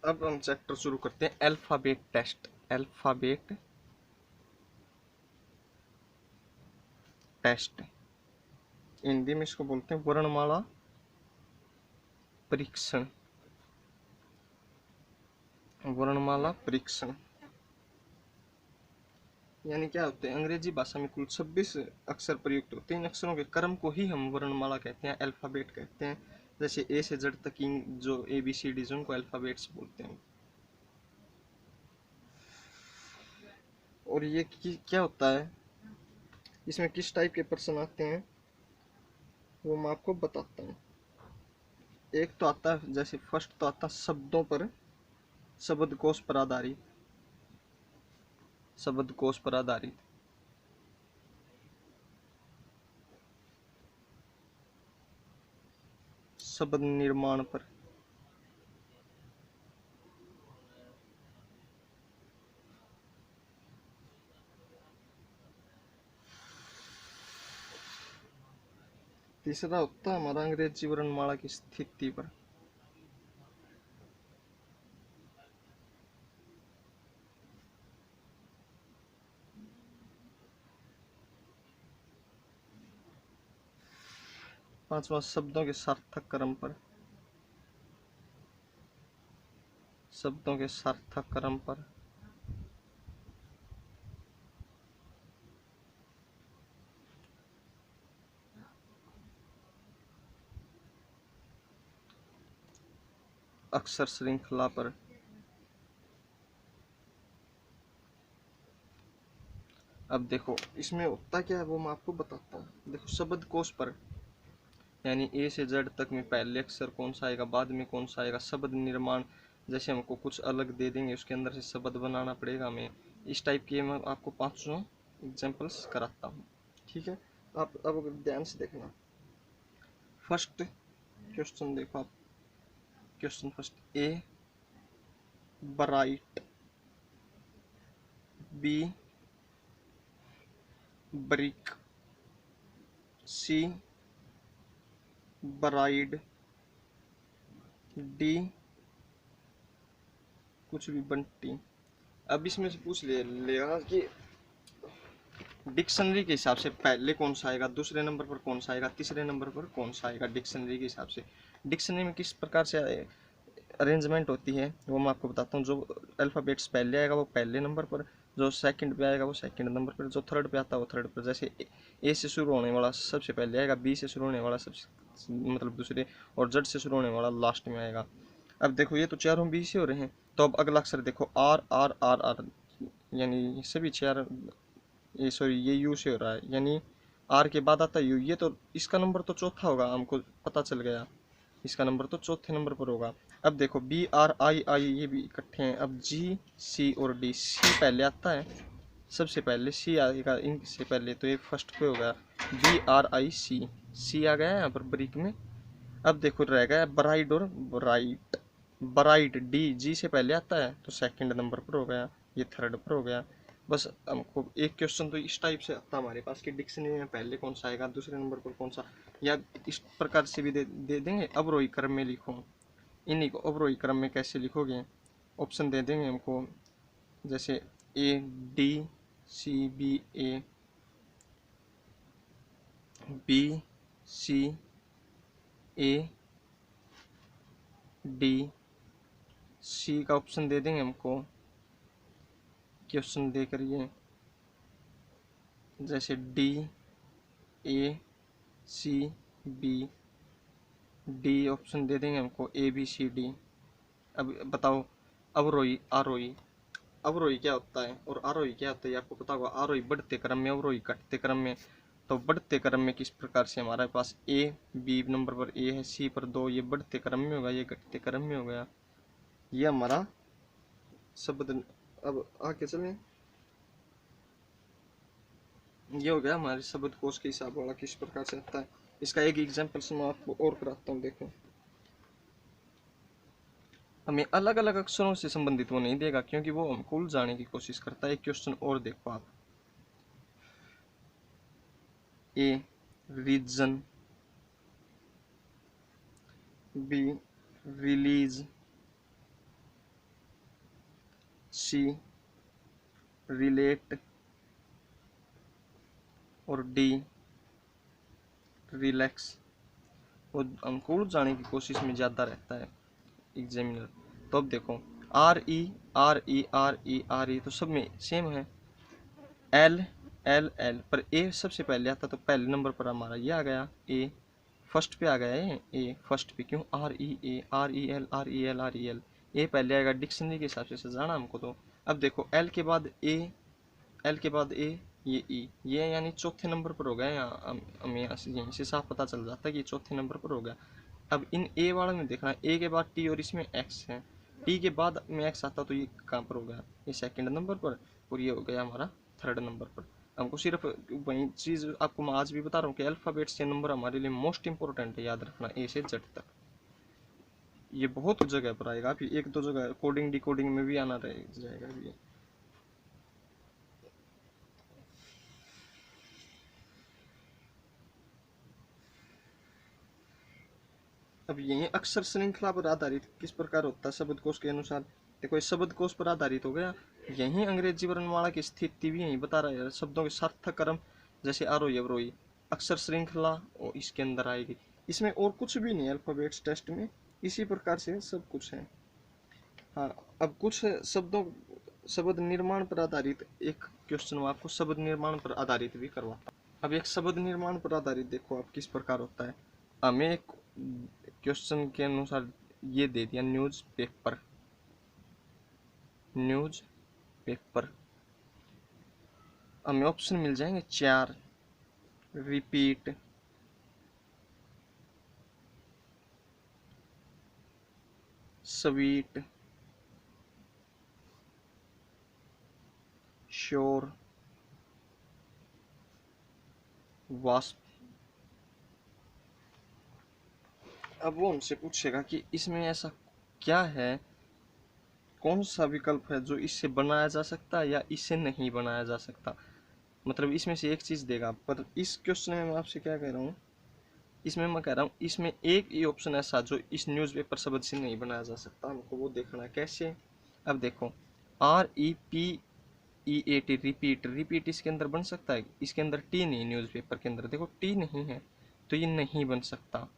अब हम चैप्टर शुरू करते हैं, alphabet test. Alphabet test, Hindi में इसको बोलते हैं वर्णमाला परीक्षण। वर्णमाला परीक्षण यानी क्या होते हैं, अंग्रेजी भाषा में कुल 26 अक्षर प्रयुक्त होते हैं। इन अक्षरों के क्रम को ही हम वर्णमाला कहते हैं, अल्फाबेट कहते हैं। जैसे ए से जेड तक की जो ABCD उनको अल्फाबेट्स बोलते हैं। और ये क्या होता है, इसमें किस टाइप के प्रश्न आते हैं वो मैं आपको बताता हूँ। एक तो आता है, जैसे फर्स्ट तो आता है शब्दों पर, शब्दकोश पर आधारित, शब्दकोश पर आधारित। शब्द निर्माण पर, तीसरा होता है हमारा अंग्रेजी वर्णमाला की स्थिति पर। पांचवा शब्दों के सार्थक क्रम पर, शब्दों के सार्थक क्रम पर। अक्षर श्रृंखला पर। अब देखो इसमें होता क्या है वो मैं आपको बताता हूँ। देखो शब्दकोश पर, यानी ए से जेड तक में पहले अक्षर कौन सा आएगा, बाद में कौन सा आएगा। शब्द निर्माण, जैसे हमको कुछ अलग दे देंगे उसके अंदर से शब्द बनाना पड़ेगा हमें। इस टाइप के मैं आपको पांचों एग्जाम्पल्स कराता हूँ, ठीक है। आप अब ध्यान से देखना। फर्स्ट क्वेश्चन देखो आप, question first, A bright, B brick, C bride, D कुछ भी बंटी। अब इसमें से पूछ लेगा कि डिक्शनरी के हिसाब से पहले कौन सा आएगा, दूसरे नंबर पर कौन सा आएगा, तीसरे नंबर पर कौन सा आएगा डिक्शनरी के हिसाब से। डिक्शनरी में किस प्रकार से अरेंजमेंट होती है वो मैं आपको बताता हूँ। जो अल्फ़ाबेट्स पहले आएगा वो पहले नंबर पर, जो सेकंड पे आएगा वो सेकंड नंबर पर, जो थर्ड पे आता है वो थर्ड पर। जैसे ए से शुरू होने वाला सबसे पहले आएगा, बी से शुरू होने वाला सबसे मतलब दूसरे, और जेड से शुरू होने वाला लास्ट में आएगा। अब देखो ये तो चारों बी से हो रहे हैं, तो अब अगला अक्षर देखो आर आर आर आर, यानी सभी चार, ये सॉरी ये यू से हो रहा है, यानी आर के बाद आता है यू। ये तो इसका नंबर तो चौथा होगा, हमको पता चल गया, इसका नंबर तो चौथे नंबर पर होगा। अब देखो बी आर आई आई ये भी इकट्ठे हैं। अब जी सी और डी, सी पहले आता है, सबसे पहले सी आएगा इनसे पहले, तो ये फर्स्ट पे होगा बी आर आई सी, सी आ गया है यहाँ पर ब्रिक में। अब देखो रह गया ब्राइड और ब्राइट, ब्राइट डी जी से पहले आता है तो सेकंड नंबर पर हो गया, ये थर्ड पर हो गया। बस हमको एक क्वेश्चन तो इस टाइप से आता हमारे पास कि डिक्शनरी में पहले कौन सा आएगा, दूसरे नंबर पर कौन सा, या इस प्रकार से भी दे देंगे अवरोही क्रम में लिखो। इन्हीं को अवरोही क्रम में कैसे लिखोगे, ऑप्शन दे देंगे हमको, जैसे A D C B A, B C A D, C का ऑप्शन दे देंगे हमको क्वेश्चन दे करिए, जैसे D A C B, D option दे देंगे हमको ABCD। अब बताओ अवरोही आरोही, अवरोही क्या होता है और आरोही क्या होता है, आपको पता होगा। आरोही बढ़ते क्रम में, अवरोही घटते क्रम में। तो बढ़ते क्रम में किस प्रकार से हमारे पास ए बी नंबर पर ए है, सी पर दो, ये बढ़ते क्रम में होगा, ये घटते क्रम में हो गया। ये हमारा शब्द। अब आगे चलें, ये हो गया हमारे शब्दकोश के हिसाब वाला किस प्रकार से आता है। इसका एक एग्जाम्पल से मैं आपको और कराता हूँ। देखो हमें अलग अलग अक्षरों से संबंधित वो नहीं देगा, क्योंकि वो हमको उलझाने की कोशिश करता है। एक क्वेश्चन और देखो आप, A reason, B release, C relate और डी रिलैक्स। वो हमको उलझ जाने की कोशिश में ज़्यादा रहता है एग्जामिनर। तो अब देखो R E R E R E R E तो सब में सेम है, एल एल एल पर ए सबसे पहले आता तो पहले नंबर पर हमारा ये आ गया, ए फर्स्ट पे आ गया है, ए फर्स्ट पे क्यों, R E A R E L R E L R E L, A पहले आएगा डिक्शनरी के हिसाब से जाना हमको। तो अब देखो एल के बाद ए, एल के बाद ए, ये ई, ये यानी चौथे नंबर पर हो गया। यहाँ हमें यहीं से साफ पता चल जाता है कि चौथे नंबर पर हो गया। अब इन ए वाला में देखना, ए के बाद टी और इसमें एक्स है, टी के बाद में एक्स आता तो ये कहाँ पर हो गया, ये सेकंड नंबर पर, और ये हो गया हमारा थर्ड नंबर पर। हमको सिर्फ वही चीज़ आपको मैं आज भी बता रहा हूँ कि अल्फ़ाबेट से नंबर हमारे लिए मोस्ट इंपॉर्टेंट है, याद रखना ए से जेड तक। ये बहुत जगह पर आएगा, फिर एक दो जगह कोडिंग डिकोडिंग में भी आना रह जाएगा ये। अब यही अक्षर श्रृंखला पर आधारित किस प्रकार होता है शब्दकोश के अनुसार। देखो इस शब्दकोश पर आधारित हो गया, यही अंग्रेजी वर्णमाला की स्थिति भी यही बता रहा है, शब्दों के सार्थक क्रम जैसे आरोही अवरोही, अक्षर श्रृंखला और इसके अंदर आएगी। इसमें और कुछ भी नहीं है अल्फाबेट्स टेस्ट में, इसी प्रकार से सब कुछ है। हाँ अब कुछ शब्दों शब्द निर्माण पर आधारित एक क्वेश्चन आपको शब्द निर्माण पर आधारित भी करवाता। अब एक शब्द निर्माण पर आधारित देखो आप किस प्रकार होता है। हमें एक क्वेश्चन के अनुसार ये दे दिया न्यूज पेपर, न्यूज पेपर, हमें ऑप्शन मिल जाएंगे 4, रिपीट, स्वीट, श्योर, वास्प। अब वो हमसे पूछेगा कि इसमें ऐसा क्या है, कौन सा विकल्प है जो इससे बनाया जा सकता है या इससे नहीं बनाया जा सकता, मतलब इसमें से एक चीज देगा। पर इस क्वेश्चन में मैं आपसे क्या कह रहा हूँ, इसमें मैं कह रहा हूँ इसमें एक ही ऑप्शन ऐसा जो इस न्यूज़पेपर शब्द से नहीं बनाया जा सकता, हमको वो देखना है कैसे। अब देखो REPEAT रिपीट, रिपीट इसके अंदर बन सकता है, इसके अंदर टी नहीं, न्यूज़पेपर के अंदर देखो टी नहीं है तो ये नहीं बन सकता,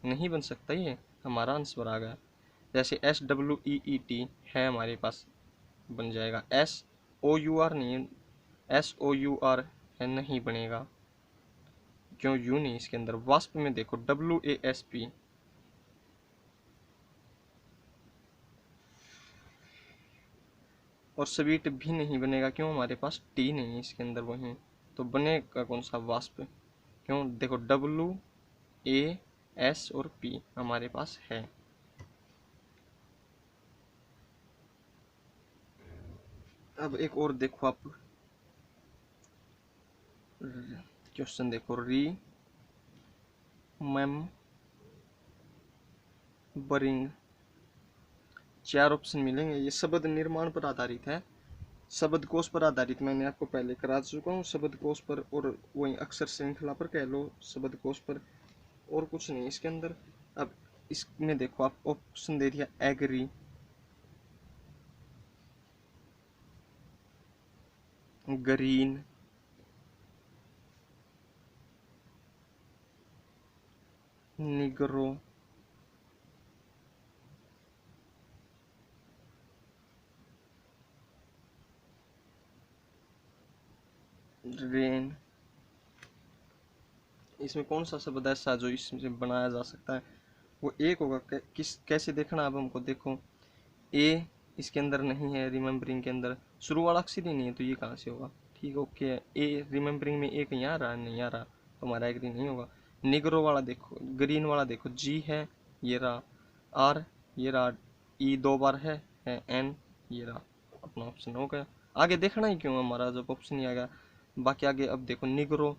नहीं बन सकता, ये हमारा आंसर आ गया। जैसे SWEET है हमारे पास, बन जाएगा। SOUR नहीं, SOUR है, नहीं बनेगा, क्यों यू नहीं इसके अंदर। वास्प में देखो WASP, और स्वीट भी नहीं बनेगा, क्यों हमारे पास टी नहीं है इसके अंदर, वहीं तो बनेगा कौन सा, वास्प। क्यों देखो WAS और P हमारे पास है। अब एक और देखो आप क्वेश्चन देखो, रिमेम्बरिंग, 4 ऑप्शन मिलेंगे, ये शब्द निर्माण पर आधारित है, शब्दकोश पर आधारित मैंने आपको पहले करा चुका हूँ, शब्दकोश पर और वही अक्षर श्रृंखला पर कह लो, शब्दकोश पर और कुछ नहीं इसके अंदर। अब इसमें देखो आप ऑप्शन दे दिया एग्री, ग्रीन, निग्रो, रेन। इसमें कौन सा शब्द ऐसा जो इससे बनाया जा सकता है, वो एक होगा। किस कैसे देखना अब हमको, देखो ए इसके अंदर नहीं है, रिमेम्बरिंग के अंदर शुरू वाला अक्षर ही नहीं है तो ये कहाँ से होगा, ठीक है ओके। ए रिमेम्बरिंग में एक नहीं आ रहा, नहीं आ रहा तो हमारा एग्री नहीं होगा। निग्रो वाला देखो, ग्रीन वाला देखो, जी है ये रहा, आर ये रहा, ई 2 बार है एन ये रहा, अपना ऑप्शन हो गया। आगे देखना ही क्यों हमारा जब ऑप्शन ही आ गया। बाकी आगे अब देखो निग्रो,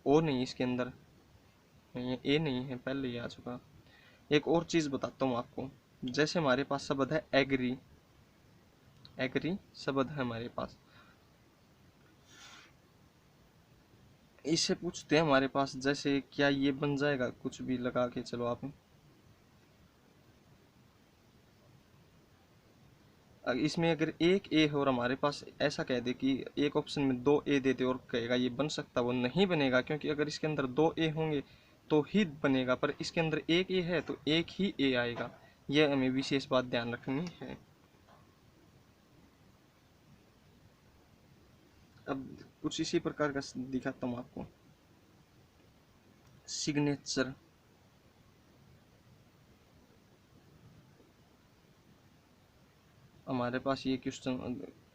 ओ नहीं इसके अंदर, ए नहीं है पहले ही आ चुका। एक और चीज़ बताता हूँ आपको, जैसे हमारे पास शब्द है एग्री, एग्री शब्द है हमारे पास, इससे पूछते हैं हमारे पास जैसे क्या ये बन जाएगा, कुछ भी लगा के चलो आप। इसमें अगर एक ए हो और हमारे पास ऐसा कह दे कि एक ऑप्शन में दो ए दे दे और कहेगा ये बन सकता, वो नहीं बनेगा, क्योंकि अगर इसके अंदर दो ए होंगे तो ही बनेगा, पर इसके अंदर एक ए है तो एक ही ए आएगा। यह हमें विशेष बात ध्यान रखनी है। अब कुछ इसी प्रकार का दिखाता हूँ आपको। सिग्नेचर, हमारे पास ये क्वेश्चन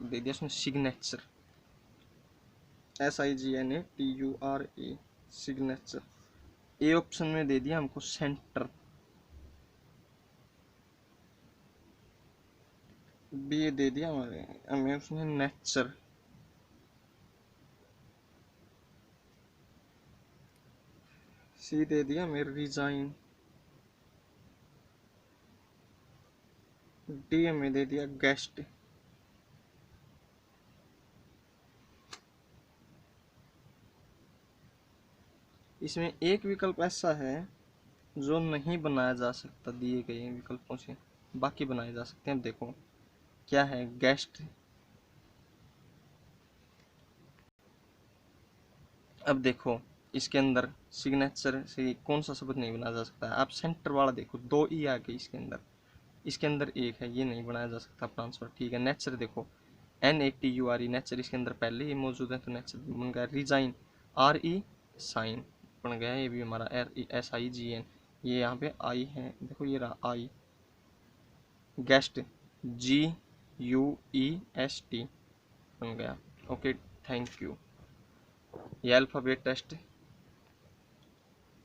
दे दिया उसने, signature, SIGNATURE, signature. A option में दे दिया हमको सेंटर, बी दे दिया हमें उसने नेचर, सी दे दिया हमें रिजाइन, डी हमें दे दिया गेस्ट। इसमें एक विकल्प ऐसा है जो नहीं बनाया जा सकता दिए गए विकल्पों से, बाकी बनाए जा सकते हैं। अब देखो क्या है, गेस्ट। अब देखो इसके अंदर सिग्नेचर से कौन सा शब्द नहीं बनाया जा सकता है। आप सेंटर वाला देखो, दो ई आ गए इसके अंदर, इसके अंदर एक है, ये नहीं बनाया जा सकता अपना आंसर। ठीक है, नेचर देखो NATURE, नेचर इसके अंदर पहले ही मौजूद है तो नेचर बन गया। रिजाइन RE, साइन बन गया, ये भी हमारा SIGN, ये यहाँ पे आई है, देखो ये रहा आई। गेस्ट GUEST बन गया। Okay, thank you. ये अल्फ़ाबेट टेस्ट,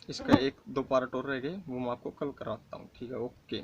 इसका एक दो पार्ट और रह गए, वो मैं आपको कल कराता हूँ। ठीक है, ओके।